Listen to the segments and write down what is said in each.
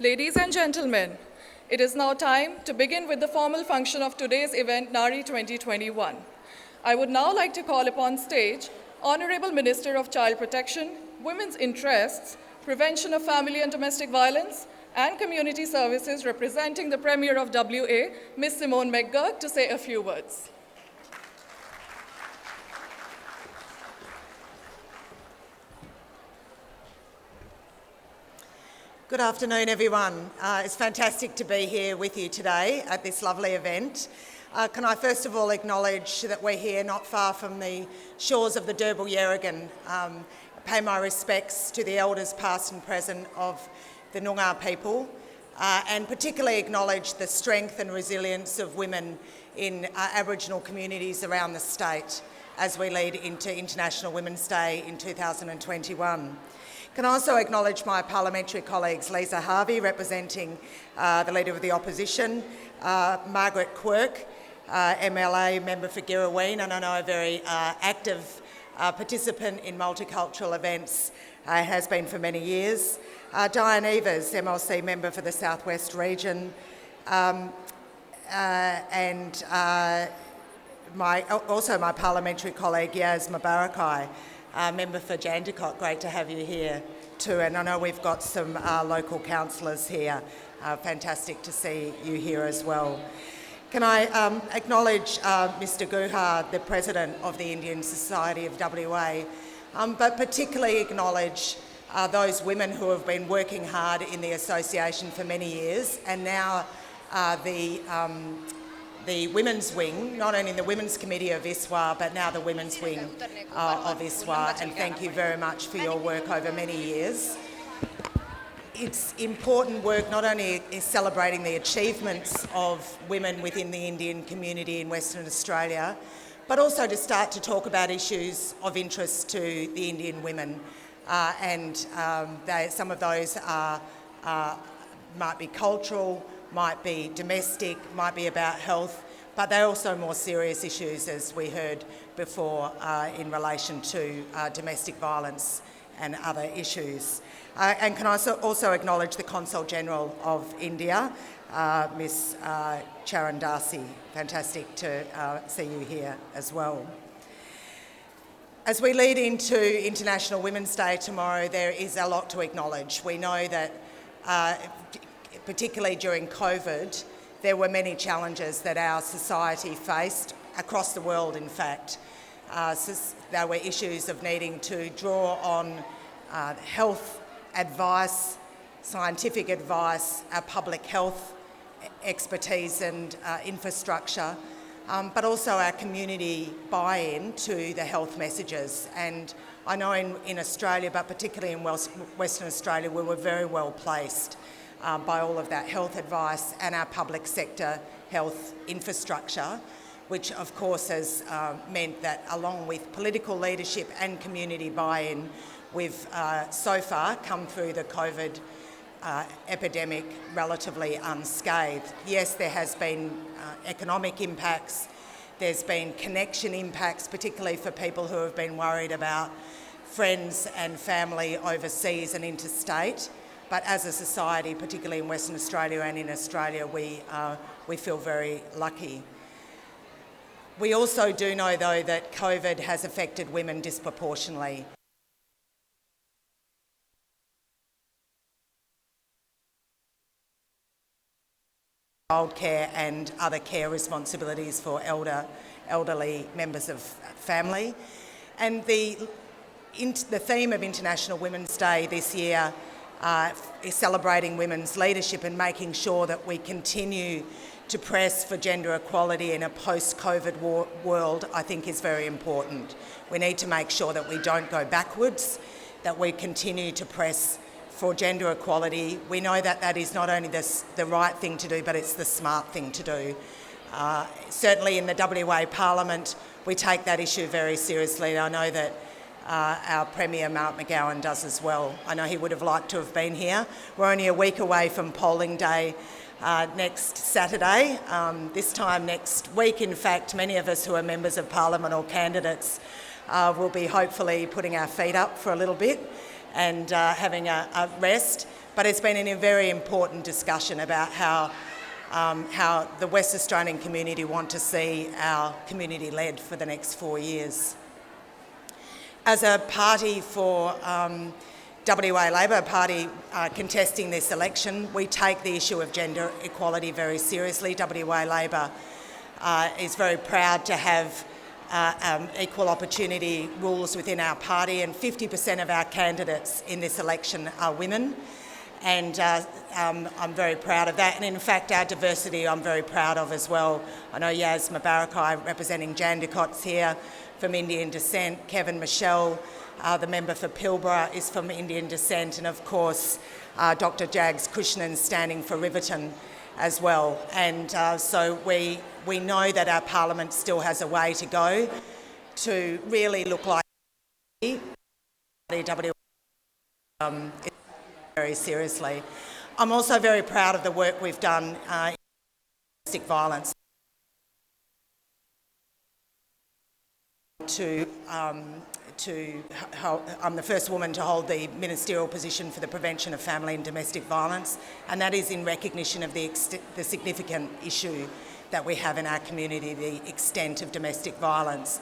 Ladies and gentlemen, it is now time to begin with the formal function of today's event, NARI 2021. I would now like to call upon stage Honorable Minister of Child Protection, Women's Interests, Prevention of Family and Domestic Violence, and Community Services representing the Premier of WA, Ms. Simone McGurk, to say a few words. Good afternoon, everyone. It's fantastic to be here with you today at this lovely event. Can I first of all acknowledge that we're here not far from the shores of the Derbarl Yerrigan. Pay my respects to the elders past and present of the Noongar people, and particularly acknowledge the strength and resilience of women in Aboriginal communities around the state as we lead into International Women's Day in 2021. Can I also acknowledge my parliamentary colleagues, Lisa Harvey, representing the Leader of the Opposition, Margaret Quirk, MLA, member for Girrawheen, and I know a very active participant in multicultural events, has been for many years, Diane Evers, MLC member for the South West region, and also my parliamentary colleague, Yaz Mubarakai, member for Jandakot. Great to have you here too, and I know we've got some local councillors here. Fantastic to see you here as well. Can I acknowledge Mr Guha, the President of the Indian Society of WA, but particularly acknowledge those women who have been working hard in the association for many years, and now the Women's Wing, not only the Women's Committee of ISWA, but now the Women's Wing of ISWA, and thank you very much for your work over many years. It's important work not only is celebrating the achievements of women within the Indian community in Western Australia, but also to start to talk about issues of interest to the Indian women. Some of those might be cultural, might be domestic, might be about health, but they're also more serious issues, as we heard before, in relation to domestic violence and other issues. And can I also acknowledge the Consul General of India, Ms Charan Dasi. Fantastic to see you here as well. As we lead into International Women's Day tomorrow, there is a lot to acknowledge. We know that particularly during COVID, there were many challenges that our society faced, across the world in fact. There were issues of needing to draw on health advice, scientific advice, our public health expertise and infrastructure, but also our community buy-in to the health messages. And I know in Australia, but particularly in Western Australia, we were very well placed by all of that health advice and our public sector health infrastructure, which of course has meant that along with political leadership and community buy-in, we've so far come through the COVID epidemic relatively unscathed. Yes, there has been economic impacts, there's been connection impacts, particularly for people who have been worried about friends and family overseas and interstate. But as a society, particularly in Western Australia and in Australia, we feel very lucky. We also do know, though, that COVID has affected women disproportionately. Childcare and other care responsibilities for elderly members of family. And the theme of International Women's Day this year is celebrating women's leadership and making sure that we continue to press for gender equality in a post-COVID world, I think is very important. We need to make sure that we don't go backwards, that we continue to press for gender equality. We know that that is not only the right thing to do, but it's the smart thing to do. Certainly in the WA Parliament, we take that issue very seriously, and I know that our Premier, Mark McGowan, does as well. I know he would have liked to have been here. We're only a week away from polling day next Saturday. This time next week, in fact, many of us who are members of Parliament or candidates will be hopefully putting our feet up for a little bit and having a rest. but it's been a very important discussion about how the West Australian community want to see our community led for the next 4 years. As a party for WA Labor Party contesting this election, we take the issue of gender equality very seriously. WA Labor is very proud to have equal opportunity rules within our party, and 50% of our candidates in this election are women. And I'm very proud of that. And in fact, our diversity I'm very proud of as well. I know Yas Mubarakai, representing Jandakot's here, from Indian descent. Kevin Michelle, the member for Pilbara, is from Indian descent. And of course, Dr. Jags Krishnan, standing for Riverton as well. And so we know that our parliament still has a way to go to really look like WA very seriously. I'm also very proud of the work we've done in domestic violence. I'm the first woman to hold the ministerial position for the prevention of family and domestic violence, and that is in recognition of the significant issue that we have in our community, the extent of domestic violence.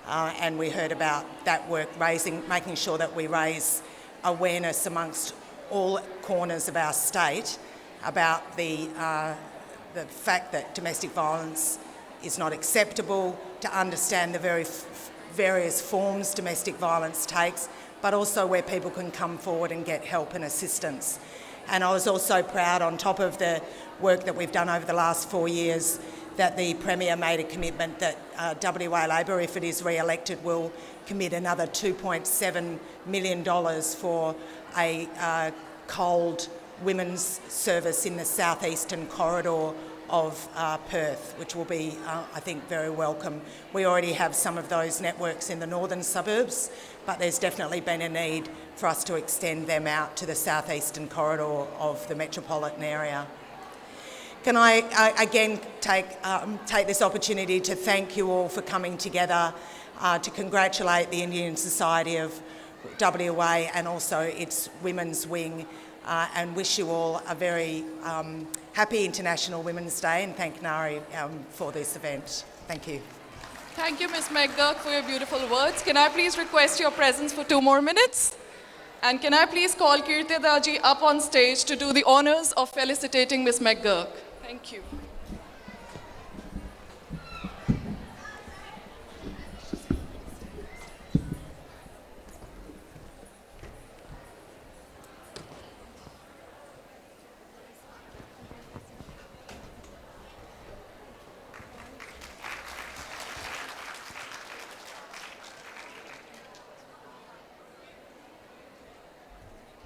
And we heard about that work making sure that we raise awareness amongst all corners of our state about the fact that domestic violence is not acceptable, to understand the various forms domestic violence takes, but also where people can come forward and get help and assistance. And I was also proud, on top of the work that we've done over the last 4 years, that the Premier made a commitment that WA Labor, if it is re-elected, will commit another $2.7 million for a cold women's service in the southeastern corridor of Perth, which will be, I think, very welcome. We already have some of those networks in the northern suburbs, but there's definitely been a need for us to extend them out to the southeastern corridor of the metropolitan area. Can I again take this opportunity to thank you all for coming together, to congratulate the Indian Society of WA and also its Women's Wing, and wish you all a very happy International Women's Day, and thank Nari for this event. Thank you. Thank you, Ms. McGurk, for your beautiful words. Can I please request your presence for 2 more minutes? And can I please call Kirti Daji up on stage to do the honours of felicitating Ms. McGurk? Thank you.